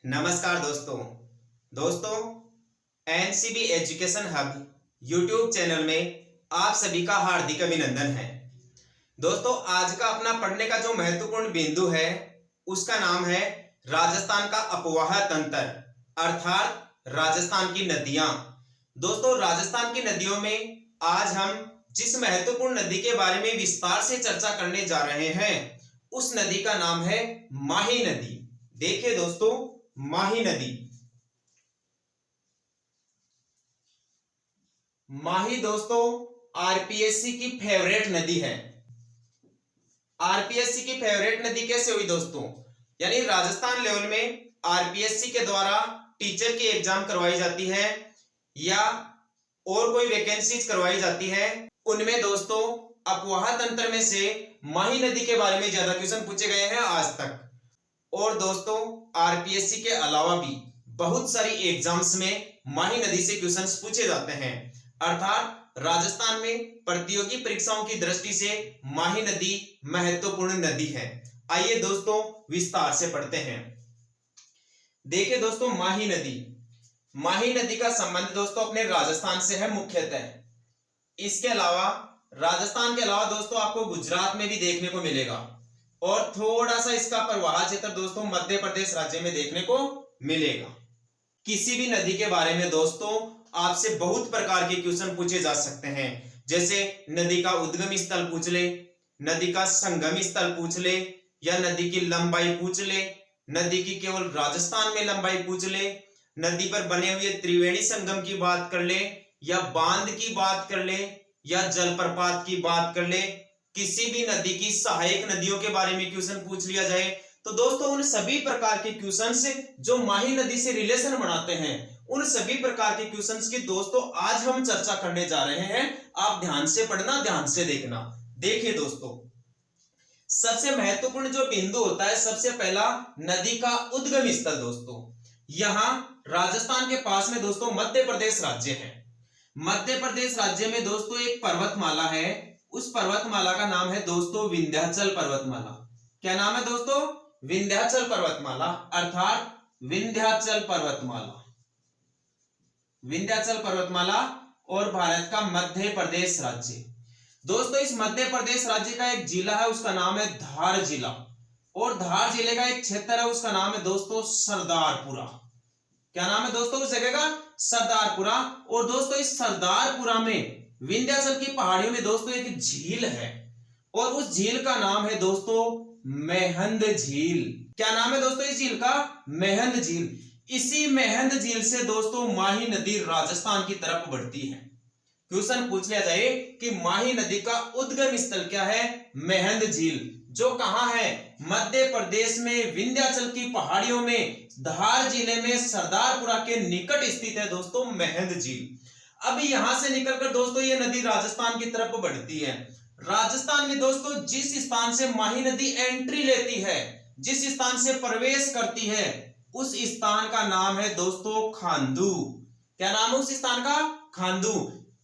नमस्कार दोस्तों NCB education hub YouTube channel में आप सभी का हार्दिक अभिनंदन है। दोस्तों आज का अपना पढ़ने का जो महत्वपूर्ण बिंदु है उसका नाम है राजस्थान का अपवाह तंत्र अर्थात राजस्थान की नदियां। दोस्तों राजस्थान की नदियों में आज हम जिस महत्वपूर्ण नदी के बारे में विस्तार से चर्चा करने जा रहे हैं उस नदी का नाम है माही नदी। देखिए दोस्तों, माही नदी, माही दोस्तों आरपीएससी की फेवरेट नदी है। आरपीएससी की फेवरेट नदी कैसे हुई दोस्तों? यानी राजस्थान लेवल में आरपीएससी के द्वारा टीचर की एग्जाम करवाई जाती है या और कोई वैकेंसीज करवाई जाती है, उनमें दोस्तों अपवाह तंत्र में से माही नदी के बारे में ज्यादा क्वेश्चन पूछे गए हैं आज तक। और दोस्तों आरपीएससी के अलावा भी बहुत सारी एग्जाम्स में माही नदी से क्वेश्चंस पूछे जाते हैं। अर्थात राजस्थान में प्रतियोगी परीक्षाओं की दृष्टि से माही नदी महत्वपूर्ण नदी है। आइए दोस्तों विस्तार से पढ़ते हैं। देखिए दोस्तों, माही नदी का संबंध दोस्तों अपने राजस्थान से है मुख्यतः। इसके अलावा राजस्थान के अलावा दोस्तों आपको गुजरात में भी देखने को मिलेगा और थोड़ा सा इसका प्रवाह क्षेत्र दोस्तों मध्य प्रदेश राज्य में देखने को मिलेगा। किसी भी नदी के बारे में दोस्तों आपसे बहुत प्रकार के क्वेश्चन पूछे जा सकते हैं, जैसे नदी का उद्गम स्थल पूछ ले, नदी का संगम स्थल पूछ ले, या नदी की लंबाई पूछ ले, नदी की केवल राजस्थान में लंबाई पूछ ले, नदी पर बने हुए त्रिवेणी संगम की बात कर ले, या बांध की बात कर ले, या जलप्रपात की बात कर ले। किसी भी नदी की सहायक नदियों के बारे में क्वेश्चन पूछ लिया जाए तो दोस्तों उन सभी प्रकार के क्वेश्चंस जो माही नदी से रिलेशन बनाते हैं, उन सभी प्रकार के क्वेश्चंस की दोस्तों आज हम चर्चा करने जा रहे हैं। आप ध्यान से पढ़ना, ध्यान से देखना। देखिए दोस्तों, सबसे महत्वपूर्ण जो बिंदु होता है, सबसे पहला नदी का उद्गम स्थल। दोस्तों यहां राजस्थान के पास में दोस्तों मध्य प्रदेश राज्य है। मध्य प्रदेश राज्य में दोस्तों एक पर्वतमाला है, उस पर्वतमाला का नाम है दोस्तों विंध्याचल पर्वतमाला। क्या नाम है दोस्तों? विंध्याचल पर्वतमाला अर्थात विंध्याचल पर्वतमाला। विंध्याचल पर्वतमाला और भारत का मध्य प्रदेश राज्य। दोस्तों इस मध्य प्रदेश राज्य का एक जिला है, उसका नाम है धार जिला, और धार जिले का एक क्षेत्र है, उसका नाम है दोस्तों सरदारपुरा। क्या नाम है दोस्तों उस जगह का? सरदारपुरा। और दोस्तों इस सरदारपुरा में विंध्याचल की पहाड़ियों में दोस्तों एक झील है और उस झील का नाम है दोस्तों मेहंद झील। क्या नाम है दोस्तों इस झील का? मेहंद झील। इसी मेहंद झील से दोस्तों माही नदी राजस्थान की तरफ बढ़ती है। क्वेश्चन पूछ लिया जाए कि माही नदी का उद्गम स्थल क्या है? मेहंद झील, जो कहां है? मध्य प्रदेश में विंध्याचल की पहाड़ियों में धार जिले में सरदारपुरा के निकट स्थित है दोस्तों मेहंद झील। अब यहां से निकलकर दोस्तों ये नदी राजस्थान की तरफ बढ़ती है। राजस्थान में दोस्तों जिस स्थान से माही नदी एंट्री लेती है, जिस स्थान से प्रवेश करती है, उस स्थान का नाम है दोस्तों खांदू। क्या नाम है उस स्थान का? खांदू।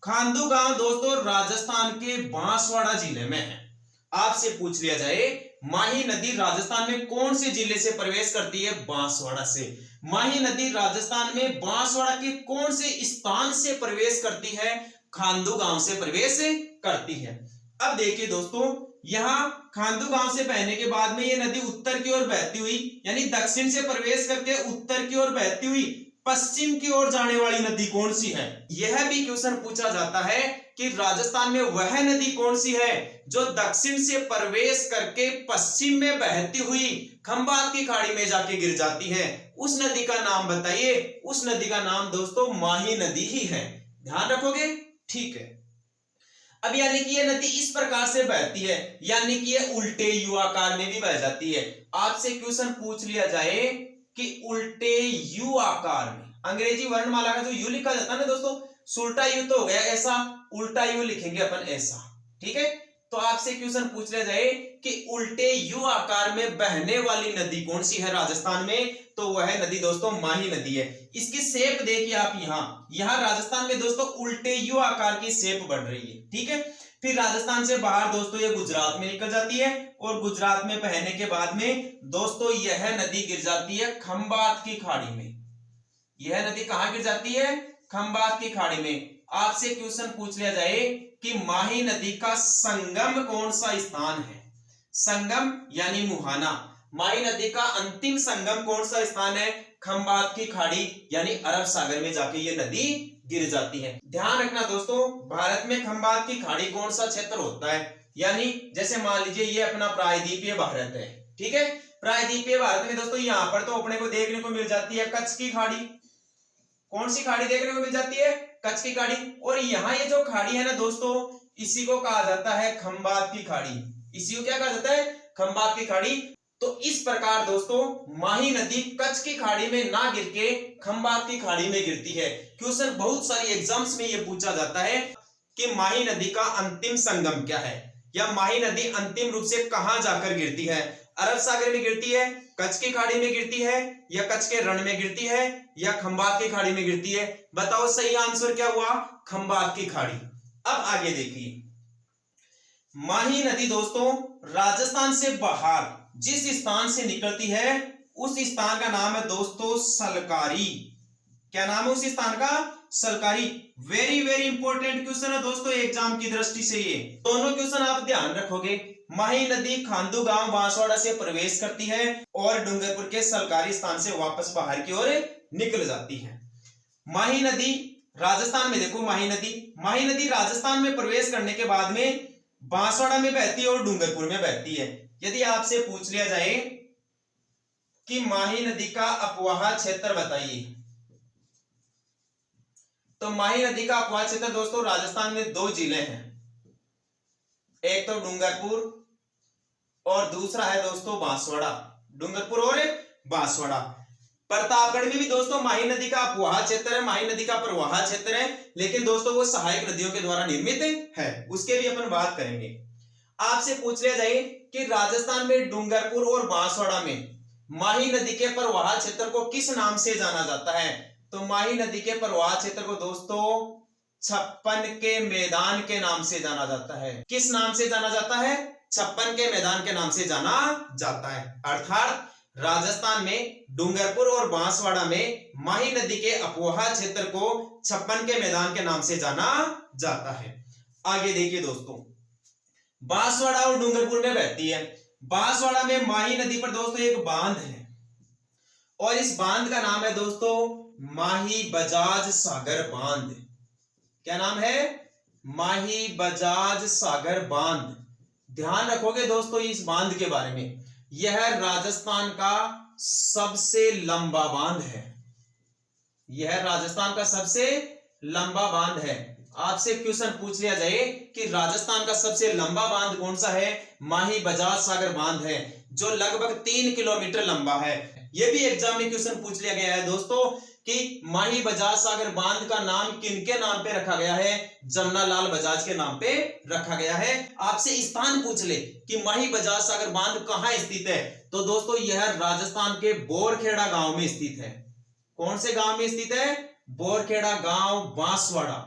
खांदू गांव दोस्तों राजस्थान के बांसवाड़ा जिले में है। आपसे पूछ लिया जाए माही नदी राजस्थान में कौन से जिले से प्रवेश करती है? बांसवाड़ा से। माही नदी राजस्थान में बांसवाड़ा के कौन से स्थान से प्रवेश करती है? खांदू गांव से प्रवेश करती है। अब देखिए दोस्तों, यहां खांदू गांव से बहने के बाद में ये नदी उत्तर की ओर बहती हुई, यानी दक्षिण से प्रवेश करके उत्तर की ओर बहती हुई पश्चिम की ओर जाने वाली नदी कौन सी है? यह भी क्वेश्चन पूछा जाता है कि राजस्थान में वह नदी कौन सी है जो दक्षिण से प्रवेश करके पश्चिम में बहती हुई खंभात की खाड़ी में जाके गिर जाती है। उस नदी का नाम बताइए। उस नदी का नाम दोस्तों माही नदी ही है। ध्यान रखोगे? ठीक है। अब यानी कि यह नदी इस प्रकार से बहती है, यानी कि यह उल्टे यू आकार में भी बह जाती है। आपसे क्वेश्चन पूछ लिया जाए कि उल्टे यू आकार में, अंग्रेजी वर्णमाला का जो यू लिखा जाता है ना दोस्तों, उल्टा यू तो हो गया ऐसा, उल्टा यू लिखेंगे अपन ऐसा। ठीक है, तो आपसे क्वेश्चन पूछ लिया जाए कि उल्टे यू आकार में बहने वाली नदी कौन सी है राजस्थान में, तो वह नदी दोस्तों माही नदी है। इसकी शेप देखिए आप, यहां राजस्थान में दोस्तों उल्टे यू आकार की शेप बढ़ रही है। ठीक है, फिर राजस्थान से बाहर दोस्तों ये गुजरात में निकल जाती है और गुजरात में बहने के बाद में दोस्तों यह नदी गिर जाती है खंबात की खाड़ी में। यह नदी कहां गिर जाती है? खंबात की खाड़ी में। आपसे क्वेश्चन पूछ लिया जाए कि माही नदी का संगम कौन सा स्थान है? संगम यानी मुहाना। माही नदी का अंतिम संगम कौन सा स्थान है? खंबात की खाड़ी यानी अरब सागर में जाके ये नदी गिर जाती है। ध्यान रखना दोस्तों, भारत में खंबात की खाड़ी कौन सा क्षेत्र होता है? यानी जैसे मान लीजिए ये अपना प्रायद्वीपीय भारत है, ठीक है। प्रायद्वीपीय भारत में दोस्तों यहां पर तो अपने को देखने को मिल जाती है कच्छ की खाड़ी। कौन सी खाड़ी देखने को मिल जाती है? कच्छ की खाड़ी। और यहाँ ये जो खाड़ी है ना दोस्तों, इसी को कहा जाता है खंबात की खाड़ी। इसी को क्या कहा जाता है? खंबात की खाड़ी। तो इस प्रकार दोस्तों माही नदी कच्छ की खाड़ी में ना गिर के खंबात की खाड़ी में गिरती है। क्वेश्चन बहुत सारे एग्जाम्स में ये पूछा जाता है कि माही नदी का अंतिम संगम क्या है, या माही नदी अंतिम रूप से कहां जाकर गिरती है? अरब सागर में गिरती है, कच्छ की खाड़ी में गिरती है, या कच्छ के रण में गिरती है, या खंबात की खाड़ी में गिरती है? बताओ सही आंसर क्या हुआ? खंबात की खाड़ी। अब आगे देखिए, माही नदी दोस्तों राजस्थान से बाहर जिस स्थान से निकलती है उस स्थान का नाम है दोस्तों सलकारी। क्या नाम है उस स्थान का? सलकारी। वेरी वेरी इंपॉर्टेंट क्वेश्चन है दोस्तों एग्जाम की दृष्टि से। ये दोनों क्वेश्चन आप ध्यान रखोगे। माही नदी खांडू गांव बांसवाड़ा से प्रवेश करती है और डूंगरपुर के सलकारी स्थान से वापस बाहर की ओर निकल जाती है। माही नदी राजस्थान में, देखो माही नदी राजस्थान में प्रवेश करने के बाद में बांसवाड़ा में बहती है और डूंगरपुर में बहती है। यदि आपसे पूछ लिया जाए कि माही नदी का अपवाह क्षेत्र बताइए, तो माही नदी का अपवाह क्षेत्र दोस्तों राजस्थान में 2 जिले हैं, एक तो डूंगरपुर और दूसरा है दोस्तों बांसवाड़ा। डूंगरपुर और बांसवाड़ा। प्रतापगढ़ में भी दोस्तों माही नदी का अपवाह क्षेत्र है, माही नदी का प्रवाह क्षेत्र है, लेकिन दोस्तों वो सहायक नदियों के द्वारा निर्मित है, उसके भी अपन बात करेंगे। आपसे पूछ लिया जाए कि राजस्थान में डूंगरपुर और बांसवाड़ा में माही नदी के प्रवाह क्षेत्र को किस नाम से जाना जाता है? तो माही नदी के प्रवाह क्षेत्र को दोस्तों छप्पन के मैदान के नाम से जाना जाता है। किस नाम से जाना जाता है? छप्पन के मैदान के नाम से जाना जाता है। अर्थात राजस्थान में डूंगरपुर और बांसवाड़ा में माही नदी के अपवाह क्षेत्र को छप्पन के मैदान के नाम से जाना जाता है। आगे देखिए दोस्तों, बांसवाड़ा और डूंगरपुर में बहती है। बांसवाड़ा में माही नदी पर दोस्तों एक बांध है और इस बांध का नाम है दोस्तों माही बजाज सागर बांध। क्या नाम है? माही बजाज सागर बांध। ध्यान रखोगे दोस्तों इस बांध के बारे में। यह राजस्थान का सबसे लंबा बांध है। यह राजस्थान का सबसे लंबा बांध है। आपसे क्वेश्चन पूछ लिया जाए कि राजस्थान का सबसे लंबा बांध कौन सा है? माही बजाज सागर बांध है, जो लगभग 3 किलोमीटर लंबा है। यह भी एग्जाम में क्वेश्चन पूछ लिया गया है दोस्तों कि माही बजाज सागर बांध का नाम किनके नाम पे रखा गया है? जमनालाल बजाज के नाम पे रखा गया है। आपसे स्थान पूछ ले कि माही बजाज सागर बांध कहां स्थित है, तो दोस्तों यह राजस्थान के बोरखेड़ा गांव में स्थित है। कौन से गांव में स्थित है? बोरखेड़ा गांव बांसवाड़ा।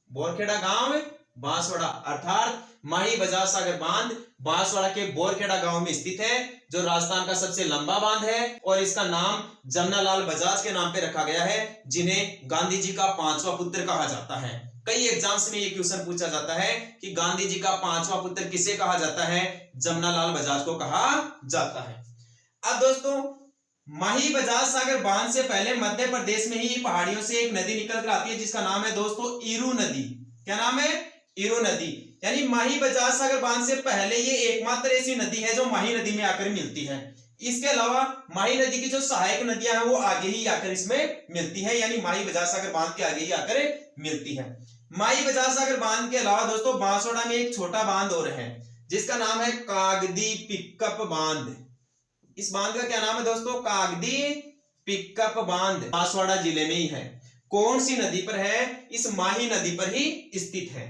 बोरखेड़ा गांव बांसवाड़ा। अर्थात माही बजाज सागर बांध बांसवाड़ा के बोरखेड़ा गांव में स्थित है, जो राजस्थान का सबसे लंबा बांध है और इसका नाम जमनालाल बजाज के नाम पे रखा गया है, जिन्हें गांधी जी का 5वां पुत्र कहा जाता है। कई एग्जाम्स में ये क्वेश्चन पूछा जाता है कि गांधी जी का 5वां पुत्र किसे कहा जाता है? जमनालाल बजाज को कहा जाता है। अब दोस्तों माही बजाज सागर बांध से पहले मध्य प्रदेश में ही पहाड़ियों से एक नदी निकल कर आती है, जिसका नाम है दोस्तों ईरू नदी। क्या नाम है? ईरू नदी। यानी माही बजाज सागर बांध से पहले ये एकमात्र ऐसी नदी है जो माही नदी में आकर मिलती है। इसके अलावा माही नदी की जो सहायक नदियां हैं वो आगे ही आकर इसमें मिलती है, यानी माही बजाज सागर बांध के आगे ही आकर मिलती है। माही बजाज सागर बांध के अलावा दोस्तों बांसवाड़ा में एक छोटा बांध और है, जिसका नाम है कागदी पिकअप बांध। इस बांध का क्या नाम है दोस्तों? कागदी पिकअप बांध। बांसवाड़ा जिले में ही है। कौन सी नदी पर है? इस माही नदी पर ही स्थित है।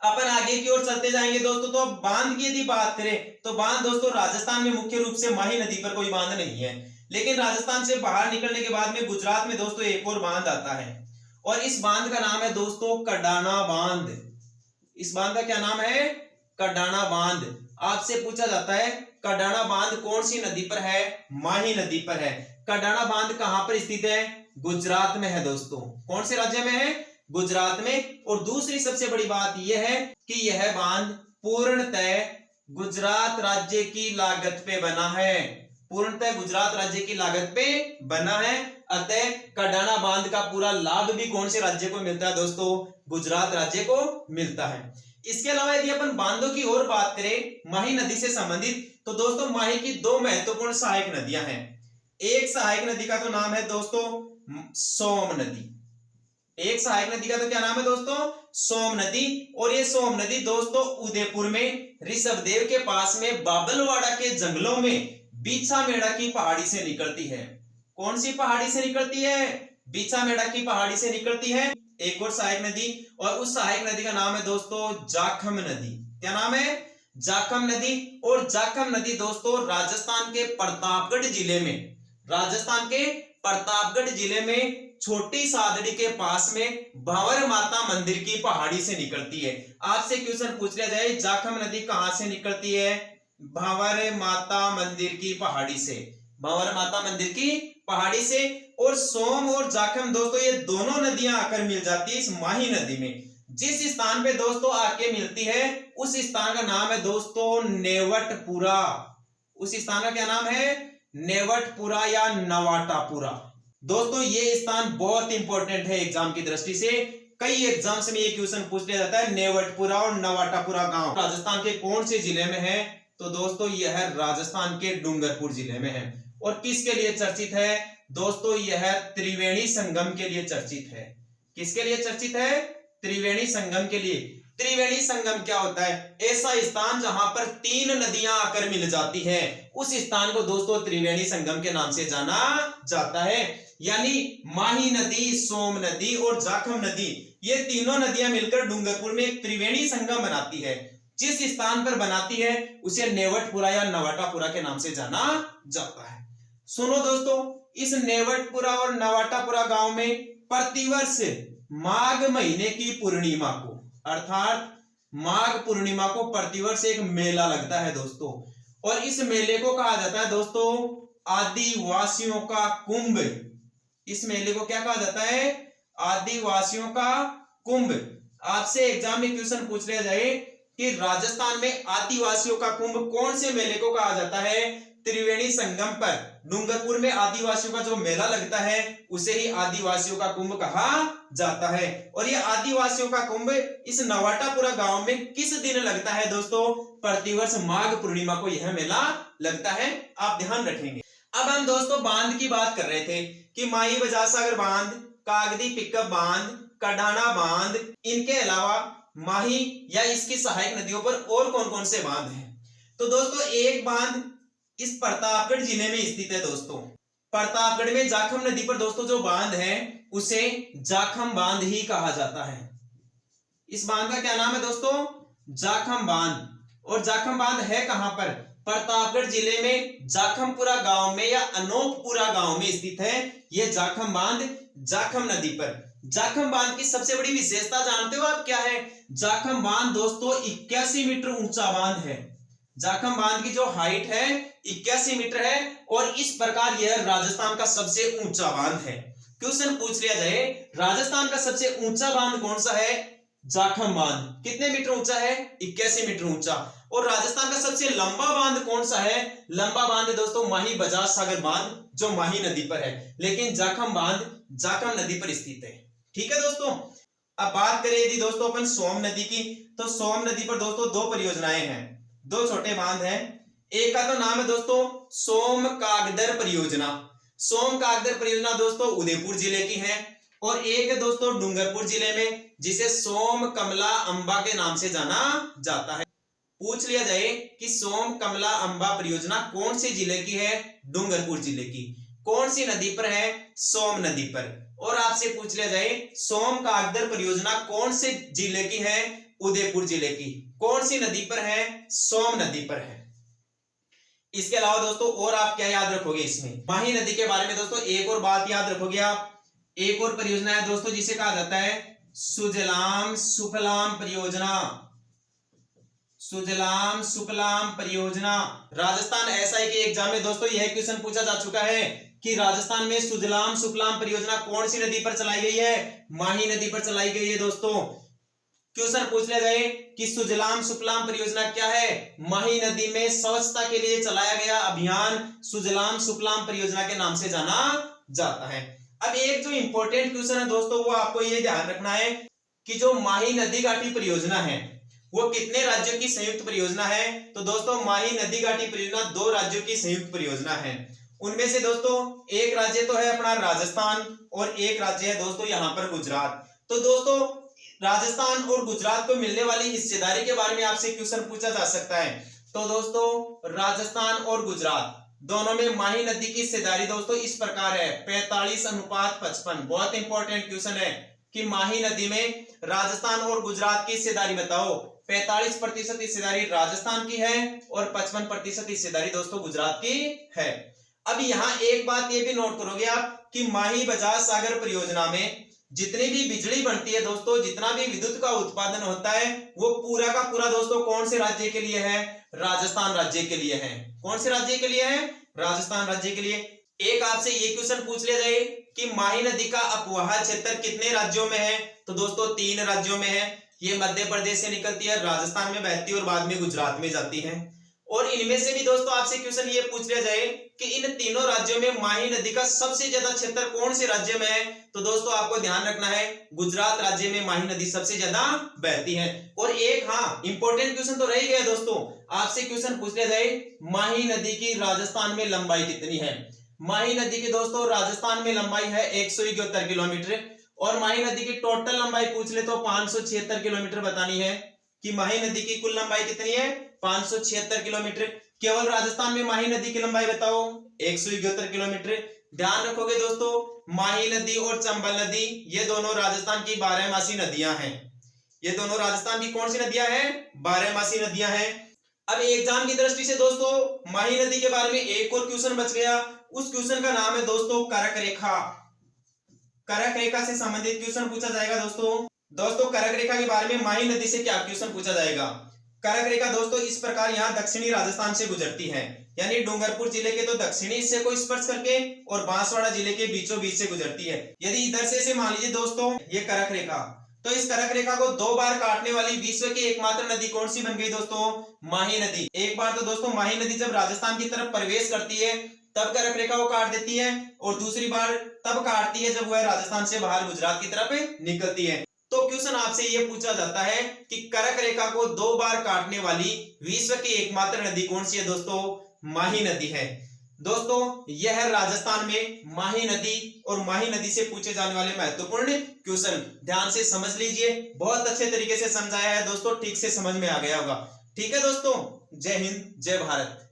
अपन आगे की ओर चलते जाएंगे दोस्तों। तो बांध की यदि बात करें तो बांध दोस्तों राजस्थान में मुख्य रूप से माही नदी पर कोई बांध नहीं है, लेकिन राजस्थान से बाहर निकलने के बाद में गुजरात में दोस्तों एक और बांध आता है और इस बांध का नाम है दोस्तों कडाना बांध। इस बांध का क्या नाम है? कडाना बांध। आपसे पूछा जाता है कडाना बांध कौन सी नदी पर है? माही नदी पर है। कडाना बांध कहां पर स्थित है? गुजरात में है दोस्तों। कौन से राज्य में है? गुजरात में। और दूसरी सबसे बड़ी बात यह है कि यह बांध पूर्णतः गुजरात राज्य की लागत पे बना है। पूर्णतः गुजरात राज्य की लागत पे बना है। अतः कडाना बांध का पूरा लाभ भी कौन से राज्य को मिलता है दोस्तों? गुजरात राज्य को मिलता है। इसके अलावा यदि अपन बांधों की और बात करें माही नदी से संबंधित, तो दोस्तों माही की दो महत्वपूर्ण सहायक नदियां हैं। एक सहायक नदी का तो नाम है दोस्तों सोम नदी। एक सहायक नदी का तो क्या नाम है दोस्तों? सोम नदी। और ये सोम नदी दोस्तों उदयपुर में ऋषभदेव के पास में बाबलवाड़ा के जंगलों में बीछामेड़ा की पहाड़ी से निकलती है। कौन सी पहाड़ी से निकलती है? बीछामेड़ा की पहाड़ी से निकलती है एक और सहायक नदी, और उस सहायक नदी का नाम है दोस्तों जाखम नदी। क्या नाम है? जाखम नदी। और जाखम नदी दोस्तों राजस्थान के प्रतापगढ़ जिले में, राजस्थान के प्रतापगढ़ जिले में छोटी सादड़ी के पास में भंवर माता मंदिर की पहाड़ी से निकलती है। आपसे क्वेश्चन पूछ लिया जाए जाखम नदी कहां से निकलती है? भंवर माता मंदिर की पहाड़ी से। भंवर माता मंदिर की पहाड़ी से। और सोम और जाखम दोस्तों ये दोनों नदियां आकर मिल जाती है इस माही नदी में। जिस स्थान पे दोस्तों आके मिलती है उस स्थान का नाम है दोस्तों नेवटपुरा। उस स्थान का क्या नाम है? नेवटपुरा या नवाटापुरा। दोस्तों ये स्थान बहुत इंपॉर्टेंट है एग्जाम की दृष्टि से। कई एग्जाम्स में ये क्वेश्चन पूछ लिया जाता है। नेवटपुरा और नवाटापुरा गांव राजस्थान के कौन से जिले में है? तो दोस्तों यह राजस्थान के डूंगरपुर जिले में है। और किसके लिए चर्चित है? दोस्तों यह त्रिवेणी संगम के लिए चर्चित है। किसके लिए चर्चित है? त्रिवेणी संगम के लिए। त्रिवेणी संगम क्या होता है? ऐसा स्थान जहां पर तीन नदियां आकर मिल जाती है, उस स्थान को दोस्तों त्रिवेणी संगम के नाम से जाना जाता है। यानी माही नदी, सोम नदी और जाखम नदी ये तीनों नदियां मिलकर डूंगरपुर में एक त्रिवेणी संगम बनाती है। जिस स्थान पर बनाती है उसे नेवटपुरा या नवाटापुरा के नाम से जाना जाता है। सुनो दोस्तों, इस नेवटपुरा और नवाटापुरा गांव में प्रतिवर्ष माघ महीने की पूर्णिमा को, अर्थात माघ पूर्णिमा को प्रतिवर्ष एक मेला लगता है दोस्तों। और इस मेले को कहा जाता है दोस्तों आदिवासियों का कुंभ। इस मेले को क्या कहा जाता है? आदिवासियों का कुंभ। आपसे एग्जाम में क्वेश्चन पूछ लिया जाए कि राजस्थान में आदिवासियों का कुंभ कौन से मेले को कहा जाता है? त्रिवेणी संगम पर डूंगरपुर में आदिवासियों का जो मेला लगता है उसे ही आदिवासियों का कुंभ कहा जाता है। और ये आदिवासियों का कुंभ इस नवाटापुरा गांव में किस दिन लगता है दोस्तों? प्रतिवर्ष माघ पूर्णिमा को यह मेला लगता है। आप ध्यान रखेंगे। अब हम दोस्तों बांध की बात कर रहे थे कि माही बजाज सागर बांध, कागदी पिकअप बांध, कडाना बांध, इनके अलावा माही या इसकी सहायक नदियों पर और कौन कौन से बांध हैं। तो दोस्तों एक बांध इस प्रतापगढ़ जिले में स्थित है दोस्तों। प्रतापगढ़ में जाखम नदी पर दोस्तों जो बांध है उसे जाखम बांध ही कहा जाता है। इस बांध का क्या नाम है दोस्तों? जाखम बांध। और जाखम बांध है कहां पर? प्रतापगढ़ जिले में जाखमपुरा गांव में या अनोखपुरा गांव में स्थित है यह जाखम बांध, जाखम नदी पर। जाखम बांध की सबसे बड़ी विशेषता जानते हो आप क्या है? जाखम बांध दोस्तों 81 मीटर ऊंचा बांध है। जाखम बांध की जो हाइट है 81 मीटर है और इस प्रकार यह राजस्थान का सबसे ऊंचा बांध है। क्वेश्चन पूछ लिया जाए राजस्थान का सबसे ऊंचा बांध कौन सा है? जाखम बांध। कितने मीटर ऊंचा है? 81 मीटर ऊंचा। और राजस्थान का सबसे लंबा बांध कौन सा है? लंबा बांध है दोस्तों माही बजाज सागर बांध जो माही नदी पर है, लेकिन जाखम बांध जाखम नदी पर स्थित है। ठीक है दोस्तों। अब बात करें यदि दोस्तों अपन सोम नदी की, तो सोम नदी पर दोस्तों दो परियोजनाएं हैं, दो छोटे बांध हैं। एक का तो नाम है दोस्तों सोम कागदर परियोजना। सोम कागदर परियोजना दोस्तों उदयपुर जिले की है। और एक है दोस्तों डूंगरपुर जिले में जिसे सोम कमला अंबा के नाम से जाना जाता है। पूछ लिया जाए कि सोम कमला अंबा परियोजना कौन से जिले की है? डूंगरपुर जिले की। कौन सी नदी पर है? सोम नदी पर। और आपसे पूछ लिया जाए सोम कागदर परियोजना कौन से जिले की है? उदयपुर जिले की। कौन सी नदी पर है? सोम नदी पर है। इसके अलावा दोस्तों और आप क्या याद रखोगे इसमें? माही नदी के बारे में दोस्तों एक और बात याद रखोगे आप। एक और परियोजना है दोस्तों जिसे कहा जाता है सुजलाम सुफलाम परियोजना, सुजलाम सुफलाम परियोजना। राजस्थान एसआई के एग्जाम में दोस्तों यह क्वेश्चन पूछा जा चुका है कि राजस्थान में सुजलाम सुफलाम परियोजना कौन सी नदी पर चलाई गई है? माही नदी पर चलाई गई है दोस्तों। क्वेश्चन पूछ लिया जाए कि सुजलाम सुफलाम परियोजना क्या है? माही नदी में स्वच्छता के लिए चलाया गया अभियान सुजलाम सुफलाम परियोजना के नाम से जाना जाता है। अब एक जो इंपॉर्टेंट क्वेश्चन है दोस्तों, वो आपको ये ध्यान रखना है कि जो माही नदी घाटी परियोजना है वो कितने राज्यों की संयुक्त परियोजना है? तो दोस्तों माही नदी घाटी परियोजना 2 राज्यों की संयुक्त परियोजना है। उनमें से दोस्तों एक राज्य तो है अपना राजस्थान और एक राज्य है दोस्तों यहाँ पर गुजरात। तो दोस्तों राजस्थान और गुजरात को मिलने वाली हिस्सेदारी के बारे में आपसे क्वेश्चन पूछा जा सकता है। तो दोस्तों राजस्थान और गुजरात दोनों में माही नदी की हिस्सेदारी दोस्तों इस प्रकार है 45:55। बहुत इंपॉर्टेंट क्वेश्चन है कि माही नदी में राजस्थान और गुजरात की हिस्सेदारी बताओ। 45% हिस्सेदारी राजस्थान की है और 55% हिस्सेदारी दोस्तों गुजरात की है। अब यहाँ एक बात ये भी नोट करोगे आप कि माही बजाज सागर परियोजना में जितनी भी बिजली बनती है दोस्तों, जितना भी विद्युत का उत्पादन होता है वो पूरा का पूरा दोस्तों कौन से राज्य के लिए है? राजस्थान राज्य के लिए है। कौन से राज्य के लिए है? राजस्थान राज्य के लिए। एक आपसे ये क्वेश्चन पूछ लिया जाए कि माही नदी का अपवाह क्षेत्र कितने राज्यों में है? तो दोस्तों 3 राज्यों में है। ये मध्य प्रदेश से निकलती है, राजस्थान में बहती है और बाद में गुजरात में जाती है। और इनमें से भी दोस्तों आपसे क्वेश्चन ये पूछ लिया जाए कि इन तीनों राज्यों में माही नदी का सबसे ज्यादा क्षेत्र कौन से राज्य में है? तो दोस्तों आपको ध्यान रखना है गुजरात राज्य में माही नदी सबसे ज्यादा बहती है। और एक इंपॉर्टेंट क्वेश्चन तो रह गया दोस्तों, आपसे क्वेश्चन पूछ लिया जाए माही नदी की राजस्थान में लंबाई कितनी है? माही नदी की दोस्तों राजस्थान में लंबाई है 171 किलोमीटर और माही नदी की टोटल लंबाई पूछ ले तो 576 किलोमीटर बतानी है कि माही नदी की कुल लंबाई कितनी है? 576 किलोमीटर। केवल राजस्थान में माही नदी की लंबाई बताओ 171 किलोमीटर। ध्यान रखोगे दोस्तों माही नदी और चंबल नदी ये दोनों राजस्थान की 12मासी नदियां हैं। ये दोनों राजस्थान की कौन सी नदियां हैं? 12मासी नदियां हैं। अब एग्जाम की दृष्टि से दोस्तों माही नदी के बारे में एक और क्वेश्चन बच गया। उस क्वेश्चन का नाम है दोस्तों करक रेखा। करक रेखा से संबंधित क्वेश्चन पूछा जाएगा दोस्तों करक रेखा के बारे में माही नदी से क्या क्वेश्चन पूछा जाएगा? करक रेखा दोस्तों इस प्रकार यहाँ दक्षिणी राजस्थान से गुजरती है, यानी डूंगरपुर जिले के तो दक्षिणी हिस्से को स्पर्श करके और बांसवाड़ा जिले के बीचों बीच से गुजरती है। यदि इधर से मान लीजिए दोस्तों ये करक रेखा, तो इस करक रेखा को 2 बार काटने वाली विश्व की एकमात्र नदी कौन सी बन गई दोस्तों? माही नदी। एक बार तो दोस्तों माही नदी जब राजस्थान की तरफ प्रवेश करती है तब करक रेखा को काट देती है और दूसरी बार तब काटती है जब वह राजस्थान से बाहर गुजरात की तरफ निकलती है। तो क्वेश्चन आपसे यह पूछा जाता है कि करक रेखा को 2 बार काटने वाली विश्व की एकमात्र नदी कौन सी है दोस्तों? माही नदी है। दोस्तों यह है राजस्थान में माही नदी और माही नदी से पूछे जाने वाले महत्वपूर्ण क्वेश्चन। ध्यान से समझ लीजिए, बहुत अच्छे तरीके से समझाया है दोस्तों, ठीक से समझ में आ गया होगा। ठीक है दोस्तों, जय हिंद जय भारत।